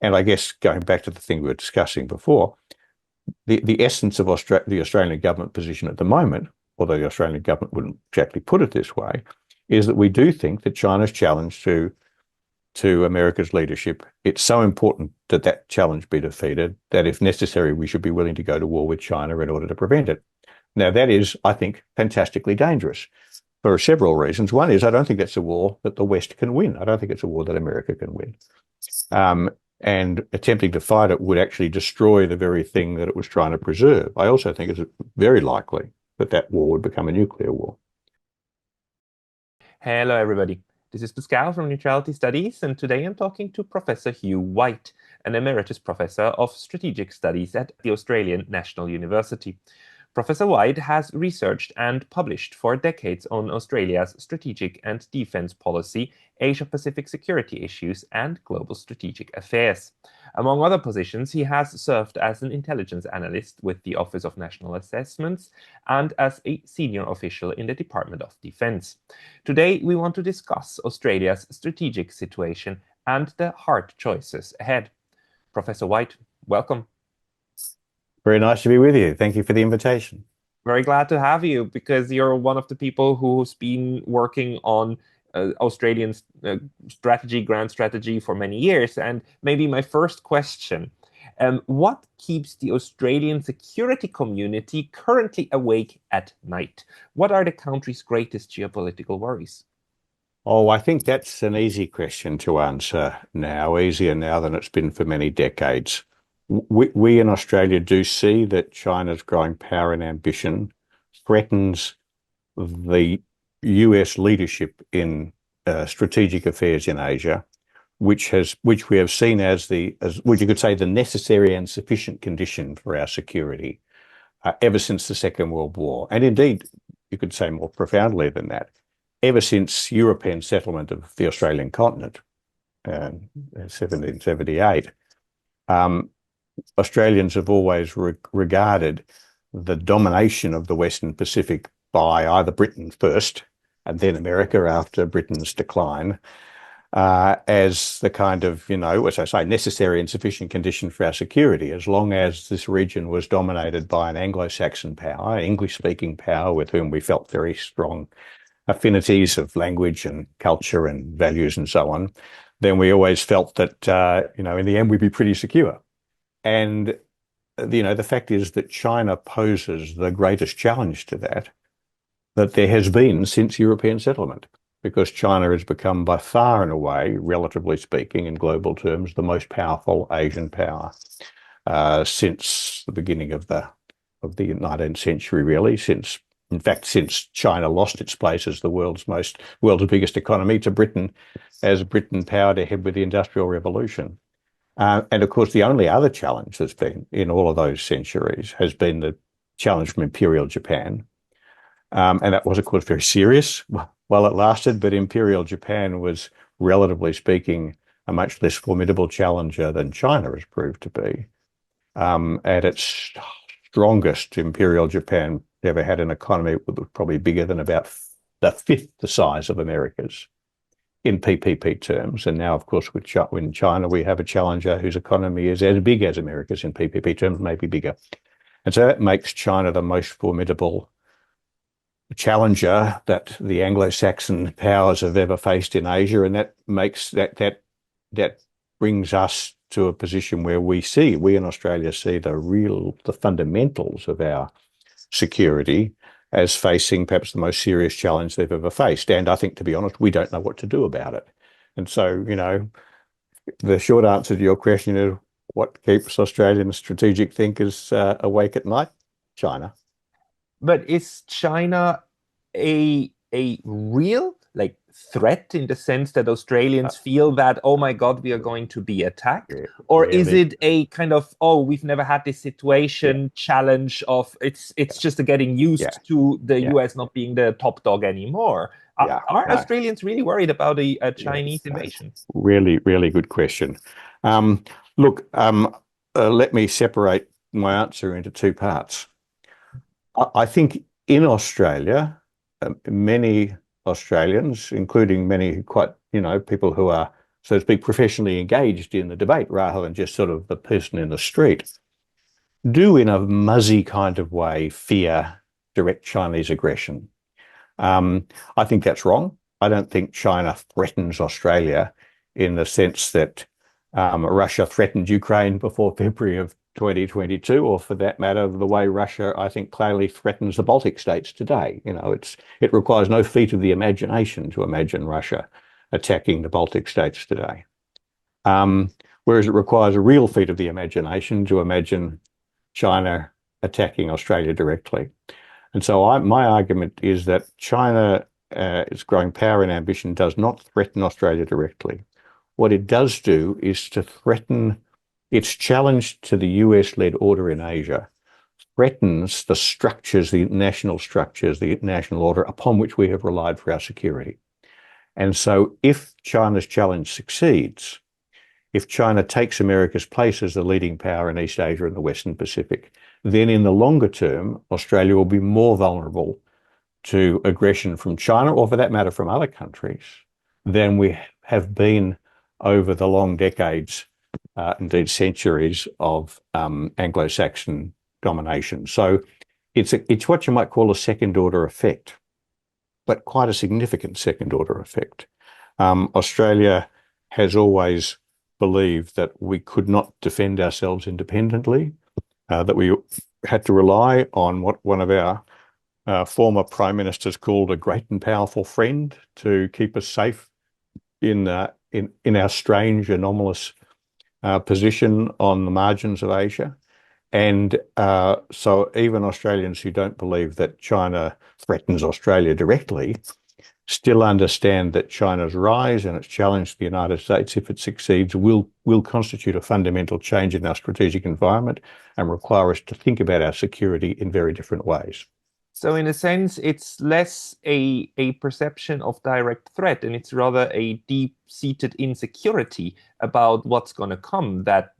And I guess going back to the thing we were discussing before, the essence of the Australian government position at the moment, although the Australian government wouldn't exactly put it this way, is that we do think that China's challenge to America's leadership, it's so important that that challenge be defeated that if necessary, we should be willing to go to war with China in order to prevent it. Now, that is, I think, fantastically dangerous for several reasons. One is I don't think that's a war that the West can win. I don't think it's a war that America can win. And attempting to fight it would actually destroy the very thing that it was trying to preserve. I also think it's very likely that that war would become a nuclear war. Hello, everybody. This is Pascal from Neutrality Studies, and today I'm talking to Professor Hugh White, an emeritus professor of strategic studies at the Australian National University. Professor White has researched and published for decades on Australia's strategic and defense policy, Asia-Pacific security issues, and global strategic affairs. Among other positions, he has served as an intelligence analyst with the Office of National Assessments and as a senior official in the Department of Defense. Today, we want to discuss Australia's strategic situation and the hard choices ahead. Professor White, welcome. Very nice to be with you. Thank you for the invitation. Very glad to have you, because you're one of the people who's been working on Australian grand strategy for many years. And maybe my first question, what keeps the Australian security community currently awake at night? What are the country's greatest geopolitical worries? Oh, I think that's an easy question to answer now, easier now than it's been for many decades. We in Australia do see that China's growing power and ambition threatens the US leadership in strategic affairs in Asia, which we have seen as what you could say the necessary and sufficient condition for our security ever since the Second World War. And indeed, you could say more profoundly than that, ever since European settlement of the Australian continent in 1778. Australians have always regarded the domination of the Western Pacific by either Britain first and then America after Britain's decline as the kind of, as I say, necessary and sufficient condition for our security, as long as this region was dominated by an Anglo-Saxon power, English-speaking power with whom we felt very strong affinities of language and culture and values and so on, then we always felt that, in the end, we'd be pretty secure. And, the fact is that China poses the greatest challenge to that there has been since European settlement, because China has become by far and away, relatively speaking, in global terms, the most powerful Asian power since the beginning of the 19th century, really, since China lost its place as the world's biggest economy to Britain, as Britain powered ahead with the Industrial Revolution. And of course, the only other challenge that's been in all of those centuries has been the challenge from Imperial Japan. And that was, of course, very serious while it lasted, but Imperial Japan was, relatively speaking, a much less formidable challenger than China has proved to be. At its strongest, Imperial Japan ever had an economy that was probably bigger than about the fifth the size of America's in PPP terms. And now, of course, in China, we have a challenger whose economy is as big as America's in PPP terms, maybe bigger. And so that makes China the most formidable challenger that the Anglo-Saxon powers have ever faced in Asia. And that makes that brings us to a position where we in Australia see the fundamentals of our security as facing perhaps the most serious challenge they've ever faced. And I think, to be honest, we don't know what to do about it. And so, the short answer to your question is, what keeps Australian strategic thinkers awake at night? China. But is China a real threat in the sense that Australians feel that, oh my God, we are going to be attacked? Or is it a kind of, we've never had this situation challenge of it's just getting used to the US not being the top dog anymore? Are Australians really worried about a Chinese invasion? Really, really good question. Look, let me separate my answer into two parts. I think in Australia, many Australians, including many quite, people who are so to speak, professionally engaged in the debate rather than just sort of the person in the street, do in a muzzy kind of way fear direct Chinese aggression. I think that's wrong. I don't think China threatens Australia in the sense that Russia threatened Ukraine before February of 2022, or for that matter, the way Russia, I think, clearly threatens the Baltic states today. It requires no feat of the imagination to imagine Russia attacking the Baltic states today. Whereas it requires a real feat of the imagination to imagine China attacking Australia directly. And so my argument is that China, its growing power and ambition, does not threaten Australia directly. What it does do is to threaten its challenge to the US-led order in Asia, threatens the structures, the national order upon which we have relied for our security. And so if China's challenge succeeds, if China takes America's place as the leading power in East Asia and the Western Pacific, then in the longer term, Australia will be more vulnerable to aggression from China, or for that matter, from other countries, than we have been over the long decades, indeed centuries, of Anglo-Saxon domination. So it's what you might call a second-order effect, but quite a significant second-order effect. Australia has always believed that we could not defend ourselves independently, that we had to rely on what one of our former prime ministers called a great and powerful friend to keep us safe in our strange, anomalous position on the margins of Asia. And so even Australians who don't believe that China threatens Australia directly still understand that China's rise and its challenge to the United States, if it succeeds, will constitute a fundamental change in our strategic environment and require us to think about our security in very different ways. So in a sense, it's less a perception of direct threat, and it's rather a deep-seated insecurity about what's going to come that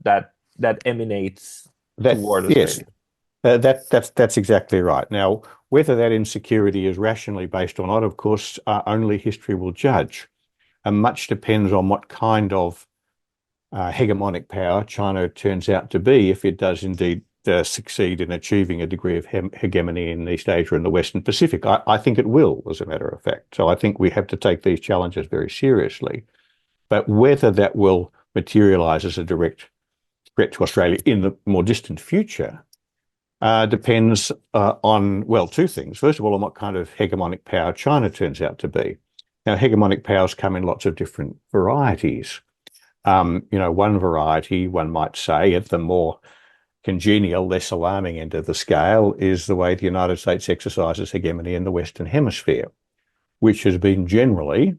emanates toward Australia. Yes, that's exactly right. Now, whether that insecurity is rationally based or not, of course, only history will judge. And much depends on what kind of hegemonic power China turns out to be, if it does indeed succeed in achieving a degree of hegemony in East Asia and the Western Pacific. I think it will, as a matter of fact. So I think we have to take these challenges very seriously. But whether that will materialize as a direct threat to Australia in the more distant future depends on, well, two things. First of all, on what kind of hegemonic power China turns out to be. Now, hegemonic powers come in lots of different varieties. One variety, one might say, at the more congenial, less alarming end of the scale, is the way the United States exercises hegemony in the Western Hemisphere, which has been generally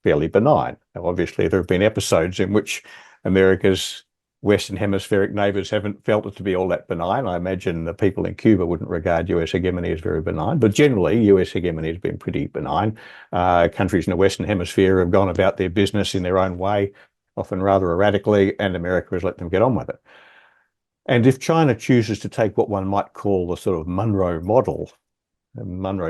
fairly benign. Now, obviously, there have been episodes in which America's Western Hemispheric neighbours haven't felt it to be all that benign. I imagine the people in Cuba wouldn't regard US hegemony as very benign, but generally US hegemony has been pretty benign. Countries in the Western Hemisphere have gone about their business in their own way, often rather erratically, and America has let them get on with it. And if China chooses to take what one might call the sort of Monroe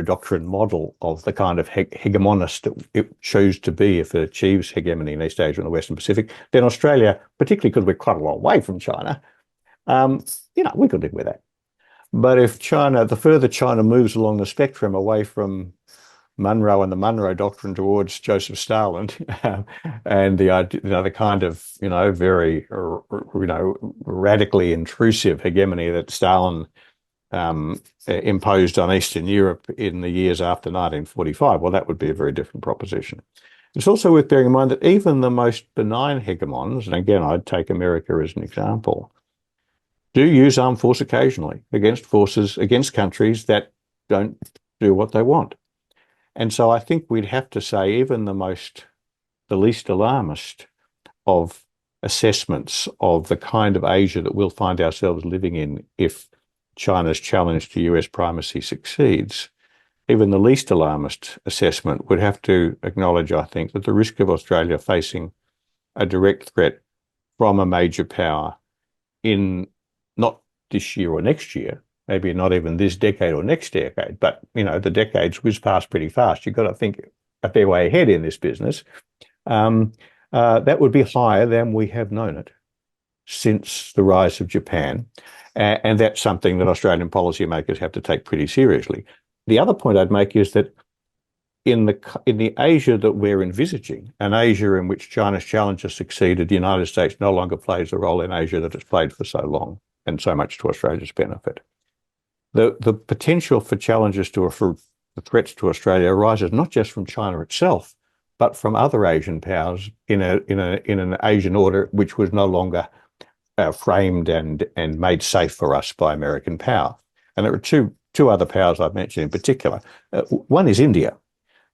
Doctrine model of the kind of hegemonist that it chose to be if it achieves hegemony in East Asia and the Western Pacific, then Australia, particularly because we're quite a long way from China, we could live with that. But if the further China moves along the spectrum away from Monroe and the Monroe Doctrine towards Joseph Stalin, and the kind of very radically intrusive hegemony that Stalin imposed on Eastern Europe in the years after 1945, well, that would be a very different proposition. It's also worth bearing in mind that even the most benign hegemons, and again, I'd take America as an example, do use armed force occasionally against countries that don't do what they want. And so I think we'd have to say even the least alarmist of assessments of the kind of Asia that we'll find ourselves living in if China's challenge to US primacy succeeds, even the least alarmist assessment would have to acknowledge, I think, that the risk of Australia facing a direct threat from a major power in not this year or next year, maybe not even this decade or next decade, but, the decades whiz past pretty fast. You've got to think a fair way ahead in this business. that would be higher than we have known it since the rise of Japan. And that's something that Australian policymakers have to take pretty seriously. The other point I'd make is that in the Asia that we're envisaging, an Asia in which China's challenges succeeded, the United States no longer plays the role in Asia that it's played for so long, and so much to Australia's benefit. The potential for challenges for the threats to Australia arises not just from China itself, but from other Asian powers in an Asian order which was no longer framed and made safe for us by American power. And there are two other powers I've mentioned in particular. One is India.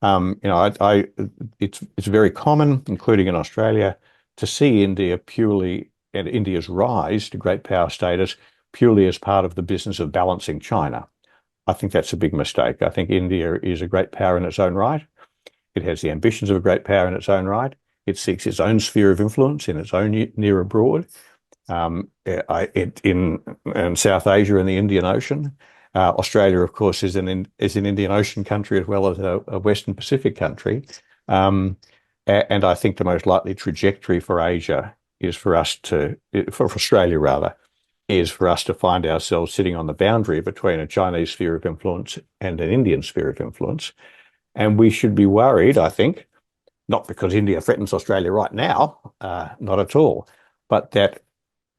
It's very common, including in Australia, to see India purely and India's rise to great power status purely as part of the business of balancing China. I think that's a big mistake. I think India is a great power in its own right. It has the ambitions of a great power in its own right. It seeks its own sphere of influence in its own near abroad, in South Asia and the Indian Ocean. Australia, of course, is an Indian Ocean country as well as a Western Pacific country. And I think the most likely trajectory for Asia is for Australia rather, is for us to find ourselves sitting on the boundary between a Chinese sphere of influence and an Indian sphere of influence. And we should be worried, I think, not because India threatens Australia right now, not at all, but that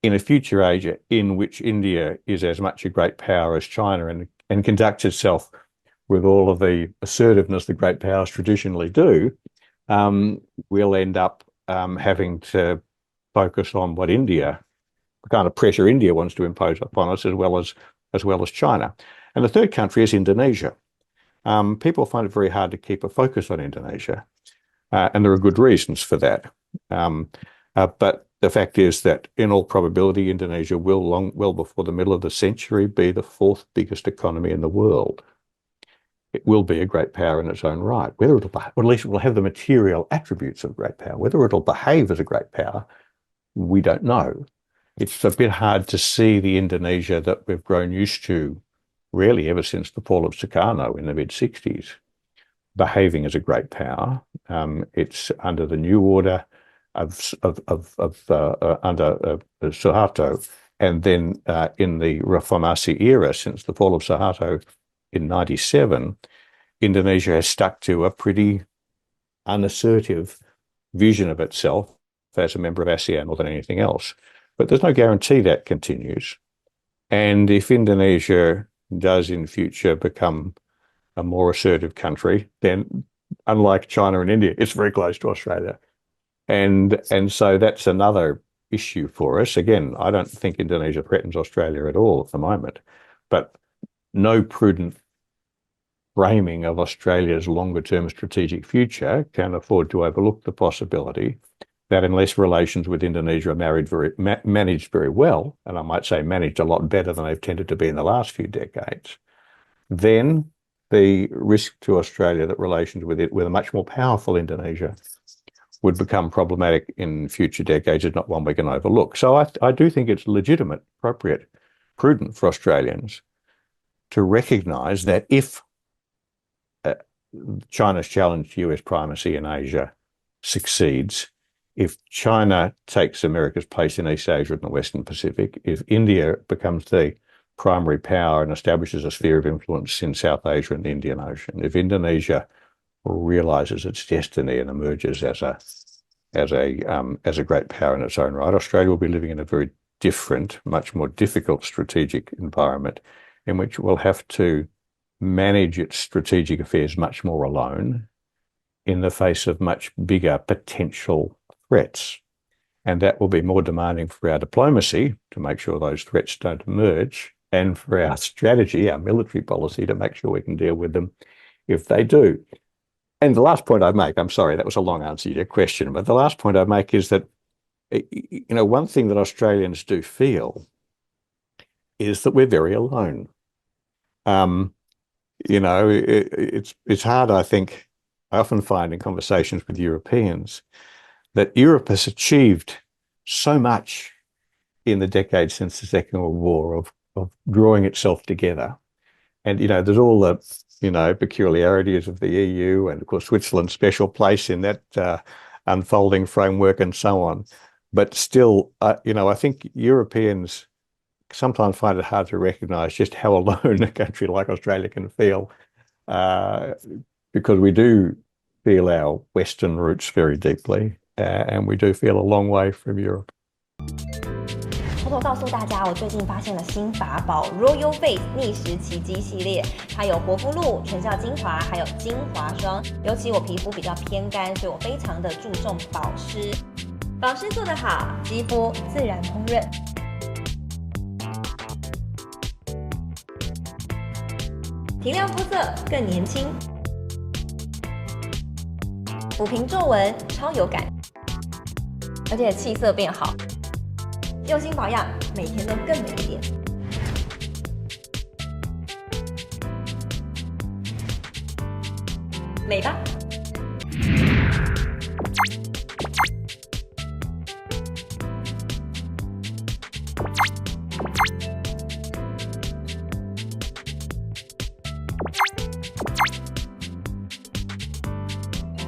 in a future Asia in which India is as much a great power as China and conducts itself with all of the assertiveness that great powers traditionally do, we'll end up having to focus on what the kind of pressure India wants to impose upon us, as well as China. And the third country is Indonesia. People find it very hard to keep a focus on Indonesia, and there are good reasons for that. But the fact is that, in all probability, Indonesia will well before the middle of the century be the fourth biggest economy in the world. It will be a great power in its own right. Whether it'll, or at least it will have the material attributes of great power. Whether it'll behave as a great power, we don't know. It's a bit hard to see the Indonesia that we've grown used to, really ever since the fall of Sukarno in the mid-60s, behaving as a great power. It's under the new order under Suharto, and then in the Reformasi era, since the fall of Suharto in 97, Indonesia has stuck to a pretty unassertive vision of itself as a member of ASEAN more than anything else. But there's no guarantee that continues. And if Indonesia does in future become a more assertive country, then unlike China and India, it's very close to Australia. And so that's another issue for us. Again, I don't think Indonesia threatens Australia at all at the moment, but no prudent framing of Australia's longer-term strategic future can afford to overlook the possibility that unless relations with Indonesia are managed very well, and I might say managed a lot better than they've tended to be in the last few decades, then the risk to Australia that relations with a much more powerful Indonesia would become problematic in future decades is not one we can overlook. So I do think it's legitimate, appropriate, prudent for Australians to recognise that if China's challenge to US primacy in Asia succeeds, if China takes America's place in East Asia and the Western Pacific, if India becomes the primary power and establishes a sphere of influence in South Asia and the Indian Ocean, if Indonesia realizes its destiny and emerges as a great power in its own right, Australia will be living in a very different, much more difficult strategic environment in which it will have to manage its strategic affairs much more alone in the face of much bigger potential threats. And that will be more demanding for our diplomacy to make sure those threats don't emerge, and for our strategy, our military policy, to make sure we can deal with them if they do. And the last point I make, I'm sorry, that was a long answer to your question, but the last point I make is that, one thing that Australians do feel is that we're very alone. It's hard, I think. I often find in conversations with Europeans that Europe has achieved so much in the decades since the Second World War of drawing itself together. And, there's all the, peculiarities of the EU and, of course, Switzerland's special place in that unfolding framework and so on. But still, I think Europeans sometimes find it hard to recognize just how alone a country like Australia can feel, because we do feel our Western roots very deeply, and we do feel a long way from Europe. 偷偷告诉大家，我最近发现了新法宝 Royal Face 逆时奇迹系列，它有活肤露、全效精华，还有精华霜。尤其我皮肤比较偏干，所以我非常的注重保湿。保湿做得好，肌肤自然烹饪。提亮肤色更年轻，抚平皱纹超有感，而且气色变好。用心保养，每天都更美一点。美吧。